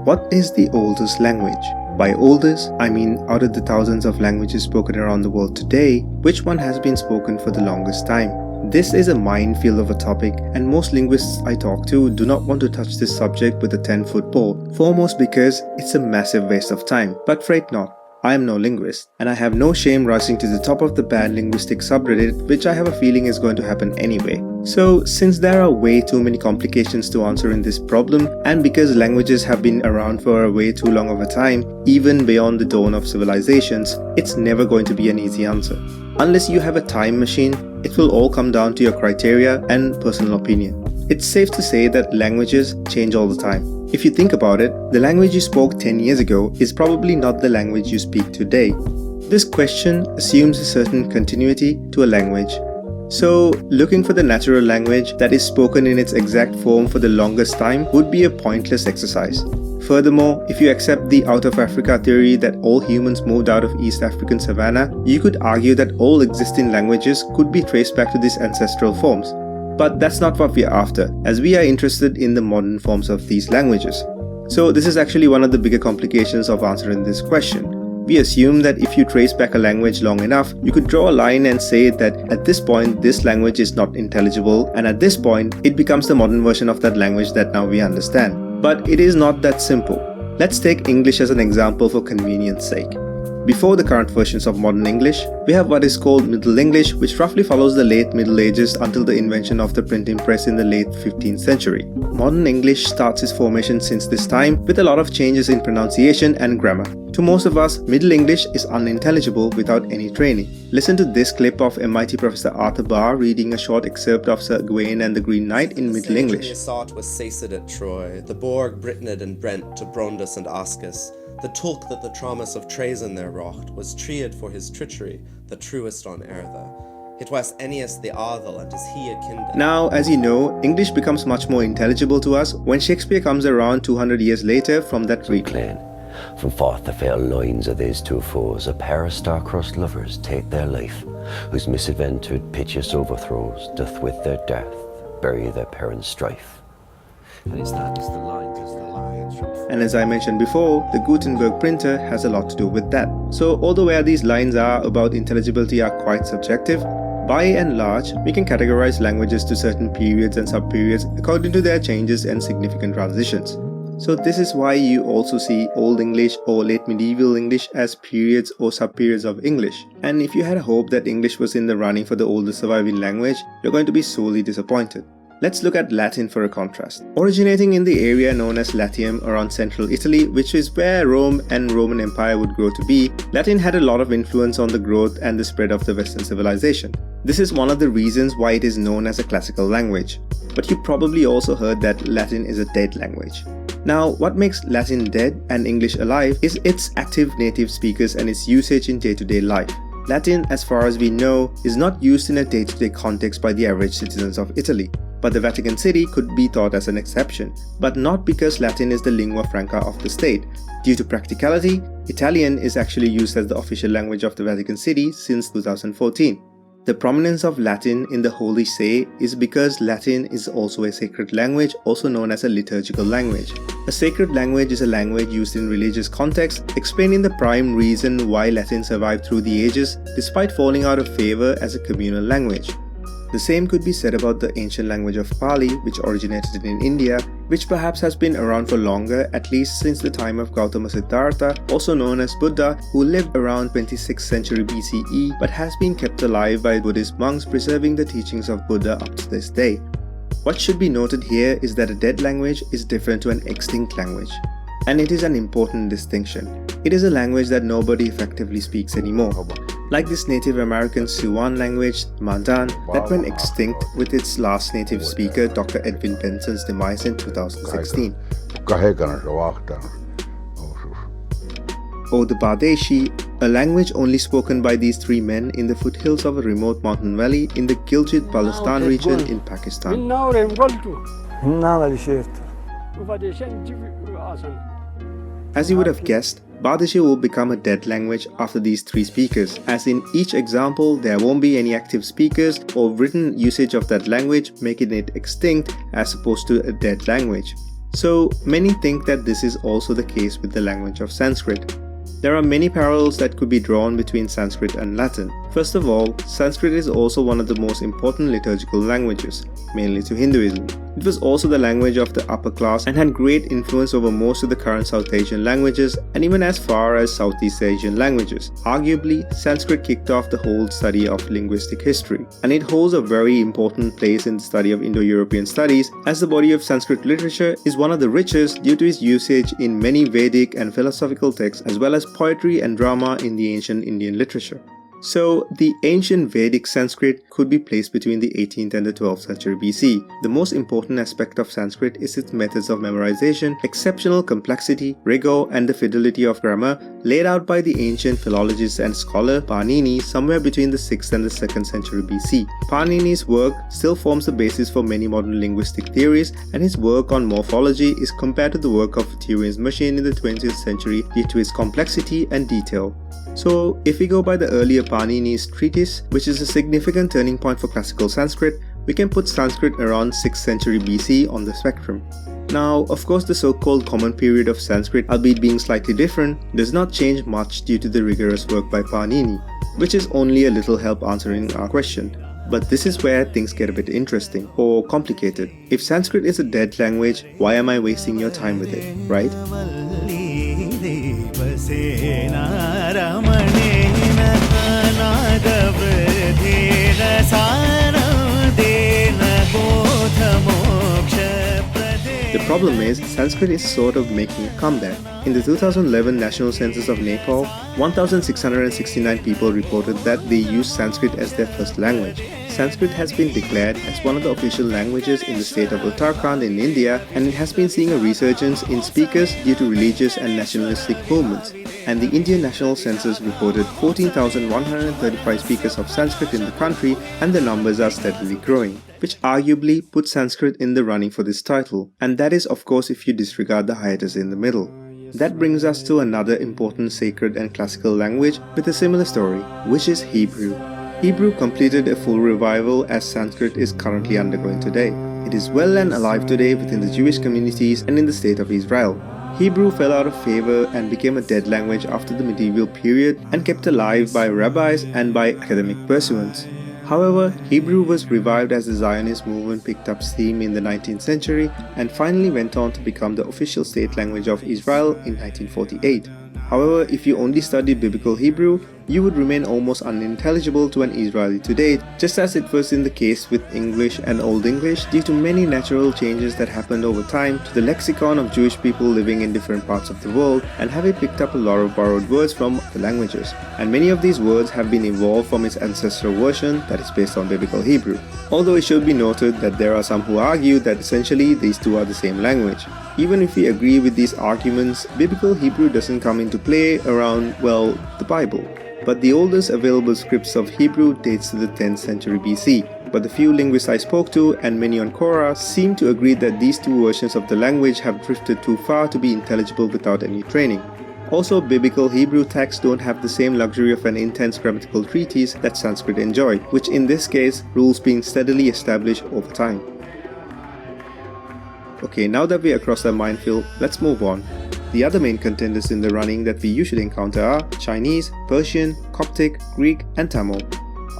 What is the oldest language? By oldest, I mean out of the thousands of languages spoken around the world today, which one has been spoken for the longest time? This is a minefield of a topic, and most linguists I talk to do not want to touch this subject with a 10-foot pole, foremost because it's a massive waste of time. But fret not, I am no linguist, and I have no shame rising to the top of the bad linguistic subreddit, which I have a feeling is going to happen anyway. So, since there are way too many complications to answer in this problem, and because languages have been around for a way too long of a time, even beyond the dawn of civilizations, it's never going to be an easy answer. Unless you have a time machine, it will all come down to your criteria and personal opinion. It's safe to say that languages change all the time. If you think about it, the language you spoke 10 years ago is probably not the language you speak today. This question assumes a certain continuity to a language. So, looking for the natural language that is spoken in its exact form for the longest time would be a pointless exercise. Furthermore, if you accept the out of Africa theory that all humans moved out of East African savanna, you could argue that all existing languages could be traced back to these ancestral forms. But that's not what we are after, as we are interested in the modern forms of these languages. So this is actually one of the bigger complications of answering this question. We assume that if you trace back a language long enough, you could draw a line and say that at this point this language is not intelligible, and at this point it becomes the modern version of that language that now we understand. But it is not that simple. Let's take English as an example for convenience sake. Before the current versions of modern English, we have what is called Middle English, which roughly follows the late Middle Ages until the invention of the printing press in the late 15th century. Modern English starts its formation since this time with a lot of changes in pronunciation and grammar. To most of us, Middle English is unintelligible without any training. Listen to this clip of MIT Professor Arthur Barr reading a short excerpt of Sir Gawain and the Green Knight in Middle English. The Assault was Saced at Troy, the Borg Britanid and Brent to Brondus and Ascus. The tulk that the Tromus of Trajan there wrought was treated for his treachery, the truest on eartha. It was Ennius the Arthel, and is he a kindred. Now, as you know, English becomes much more intelligible to us when Shakespeare comes around 200 years later from that reading. Clan. From forth the fair lines of these two foes, a pair of star-crossed lovers take their life, whose misadventured piteous overthrows doth with their death bury their parents' strife. And it's that, it's the lines, it's the lines from... And as I mentioned before, the Gutenberg printer has a lot to do with that. So although where these lines are about intelligibility are quite subjective, by and large, we can categorize languages to certain periods and subperiods according to their changes and significant transitions. So this is why you also see Old English or Late Medieval English as periods or subperiods of English. And if you had hope that English was in the running for the oldest surviving language, you're going to be sorely disappointed. Let's look at Latin for a contrast. Originating in the area known as Latium around central Italy, which is where Rome and Roman Empire would grow to be, Latin had a lot of influence on the growth and the spread of the Western civilization. This is one of the reasons why it is known as a classical language. But you probably also heard that Latin is a dead language. Now, what makes Latin dead and English alive is its active native speakers and its usage in day-to-day life. Latin, as far as we know, is not used in a day-to-day context by the average citizens of Italy. But the Vatican City could be thought as an exception, but not because Latin is the lingua franca of the state. Due to practicality, Italian is actually used as the official language of the Vatican City since 2014. The prominence of Latin in the Holy See is because Latin is also a sacred language, also known as a liturgical language. A sacred language is a language used in religious context, explaining the prime reason why Latin survived through the ages despite falling out of favor as a communal language. The same could be said about the ancient language of Pali, which originated in India, which perhaps has been around for longer, at least since the time of Gautama Siddhartha, also known as Buddha, who lived around 26th century BCE but has been kept alive by Buddhist monks preserving the teachings of Buddha up to this day. What should be noted here is that a dead language is different to an extinct language. And it is an important distinction. It is a language that nobody effectively speaks anymore. Like this Native American Siouan language, Mandan, that went extinct with its last native speaker, Dr. Edwin Benson's demise in 2016. Or the Badeshi, a language only spoken by these three men in the foothills of a remote mountain valley in the Gilgit-Baltistan region in Pakistan. As you would have guessed, Badeshi will become a dead language after these three speakers, as in each example there won't be any active speakers or written usage of that language, making it extinct as opposed to a dead language. So many think that this is also the case with the language of Sanskrit. There are many parallels that could be drawn between Sanskrit and Latin. First of all, Sanskrit is also one of the most important liturgical languages, mainly to Hinduism. It was also the language of the upper class and had great influence over most of the current South Asian languages and even as far as Southeast Asian languages. Arguably, Sanskrit kicked off the whole study of linguistic history, and it holds a very important place in the study of Indo-European studies, as the body of Sanskrit literature is one of the richest due to its usage in many Vedic and philosophical texts as well as poetry and drama in the ancient Indian literature. So, the ancient Vedic Sanskrit could be placed between the 18th and the 12th century BC. The most important aspect of Sanskrit is its methods of memorization, exceptional complexity, rigor, and the fidelity of grammar laid out by the ancient philologist and scholar Panini somewhere between the 6th and the 2nd century BC. Panini's work still forms the basis for many modern linguistic theories, and his work on morphology is compared to the work of Turing's machine in the 20th century due to its complexity and detail. So, if we go by the earlier Panini's treatise, which is a significant turning point for classical Sanskrit, we can put Sanskrit around 6th century BC on the spectrum. Now, of course, the so-called common period of Sanskrit, albeit being slightly different, does not change much due to the rigorous work by Panini, which is only a little help answering our question. But this is where things get a bit interesting or complicated. If Sanskrit is a dead language, why am I wasting your time with it, right? The problem is, Sanskrit is sort of making a comeback. In the 2011 National Census of Nepal, 1,669 people reported that they use Sanskrit as their first language. Sanskrit has been declared as one of the official languages in the state of Uttarakhand in India, and it has been seeing a resurgence in speakers due to religious and nationalistic movements. And the Indian National Census reported 14,135 speakers of Sanskrit in the country, and the numbers are steadily growing, which arguably puts Sanskrit in the running for this title. And that is, of course, if you disregard the hiatus in the middle. That brings us to another important sacred and classical language with a similar story, which is Hebrew. Hebrew completed a full revival as Sanskrit is currently undergoing today. It is well and alive today within the Jewish communities and in the state of Israel. Hebrew fell out of favor and became a dead language after the medieval period and kept alive by rabbis and by academic pursuants. However, Hebrew was revived as the Zionist movement picked up steam in the 19th century and finally went on to become the official state language of Israel in 1948. However, if you only studied biblical Hebrew, you would remain almost unintelligible to an Israeli today, just as it was in the case with English and Old English due to many natural changes that happened over time to the lexicon of Jewish people living in different parts of the world and having picked up a lot of borrowed words from the languages. And many of these words have been evolved from its ancestral version that is based on biblical Hebrew. Although it should be noted that there are some who argue that essentially these two are the same language. Even if we agree with these arguments, biblical Hebrew doesn't come into play around, well, the Bible. But the oldest available scripts of Hebrew dates to the 10th century BC. But the few linguists I spoke to and many on Quora seem to agree that these two versions of the language have drifted too far to be intelligible without any training. Also, biblical Hebrew texts don't have the same luxury of an intense grammatical treatise that Sanskrit enjoyed, which in this case, rules being steadily established over time. Okay, now that we're across that minefield, let's move on. The other main contenders in the running that we usually encounter are Chinese, Persian, Coptic, Greek, and Tamil.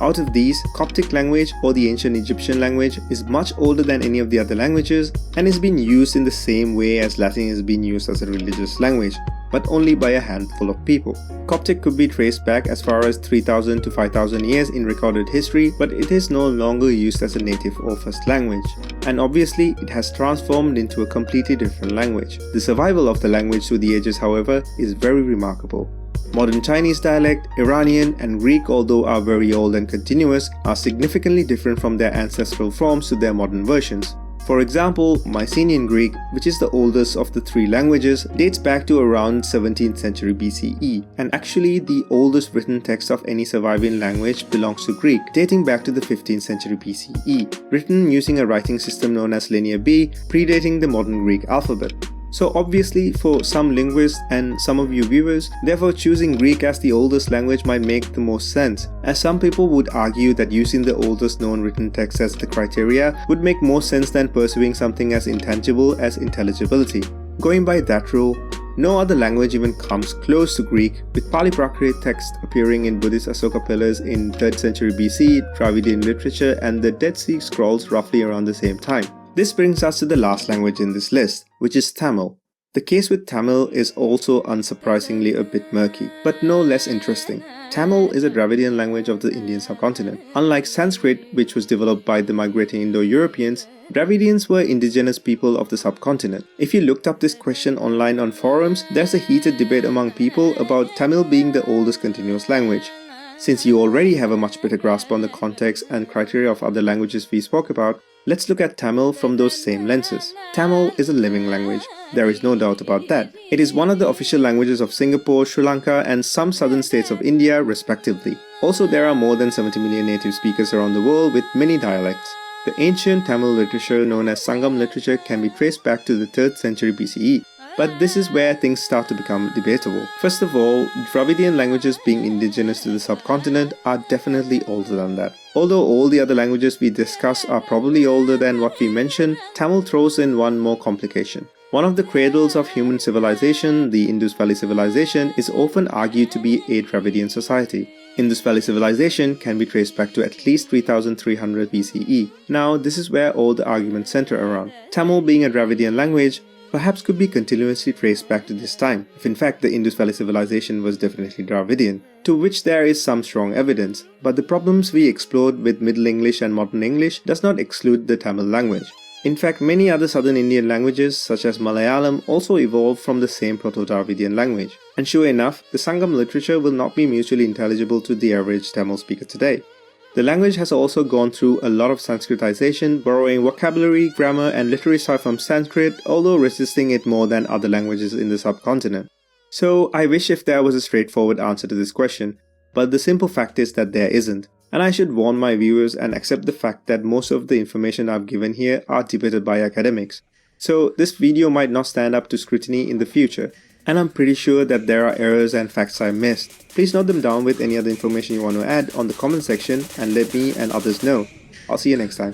Out of these, Coptic language or the ancient Egyptian language is much older than any of the other languages and is being used in the same way as Latin is being used as a religious language, but only by a handful of people. Coptic could be traced back as far as 3,000 to 5,000 years in recorded history, but it is no longer used as a native or first language. And obviously, it has transformed into a completely different language. The survival of the language through the ages, however, is very remarkable. Modern Chinese dialect, Iranian, and Greek, although are very old and continuous, are significantly different from their ancestral forms to their modern versions. For example, Mycenaean Greek, which is the oldest of the three languages, dates back to around 17th century BCE, and actually the oldest written text of any surviving language belongs to Greek, dating back to the 15th century BCE, written using a writing system known as Linear B, predating the modern Greek alphabet. So obviously for some linguists and some of you viewers, therefore choosing Greek as the oldest language might make the most sense, as some people would argue that using the oldest known written text as the criteria would make more sense than pursuing something as intangible as intelligibility. Going by that rule, no other language even comes close to Greek, with Pali Prakrit text appearing in Buddhist Asoka pillars in 3rd century BC, Dravidian literature, and the Dead Sea Scrolls roughly around the same time. This brings us to the last language in this list, which is Tamil. The case with Tamil is also unsurprisingly a bit murky, but no less interesting. Tamil is a Dravidian language of the Indian subcontinent. Unlike Sanskrit, which was developed by the migrating Indo-Europeans, Dravidians were indigenous people of the subcontinent. If you looked up this question online on forums, there's a heated debate among people about Tamil being the oldest continuous language. Since you already have a much better grasp on the context and criteria of other languages we spoke about, let's look at Tamil from those same lenses. Tamil is a living language. There is no doubt about that. It is one of the official languages of Singapore, Sri Lanka, and some southern states of India, respectively. Also, there are more than 70 million native speakers around the world with many dialects. The ancient Tamil literature known as Sangam literature can be traced back to the 3rd century BCE. But this is where things start to become debatable. First of all, Dravidian languages being indigenous to the subcontinent are definitely older than that. Although all the other languages we discuss are probably older than what we mentioned, Tamil throws in one more complication. One of the cradles of human civilization, the Indus Valley Civilization, is often argued to be a Dravidian society. Indus Valley Civilization can be traced back to at least 3300 BCE. Now, this is where all the arguments center around. Tamil being a Dravidian language, perhaps could be continuously traced back to this time, if in fact the Indus Valley Civilization was definitely Dravidian, to which there is some strong evidence, but the problems we explored with Middle English and Modern English does not exclude the Tamil language. In fact, many other southern Indian languages, such as Malayalam, also evolved from the same Proto-Dravidian language. And sure enough, the Sangam literature will not be mutually intelligible to the average Tamil speaker today. The language has also gone through a lot of Sanskritization, borrowing vocabulary, grammar, and literary style from Sanskrit, although resisting it more than other languages in the subcontinent. So, I wish if there was a straightforward answer to this question, but the simple fact is that there isn't. And I should warn my viewers and accept the fact that most of the information I've given here are debated by academics. So, this video might not stand up to scrutiny in the future. And I'm pretty sure that there are errors and facts I missed. Please note them down with any other information you want to add on the comment section and let me and others know. I'll see you next time.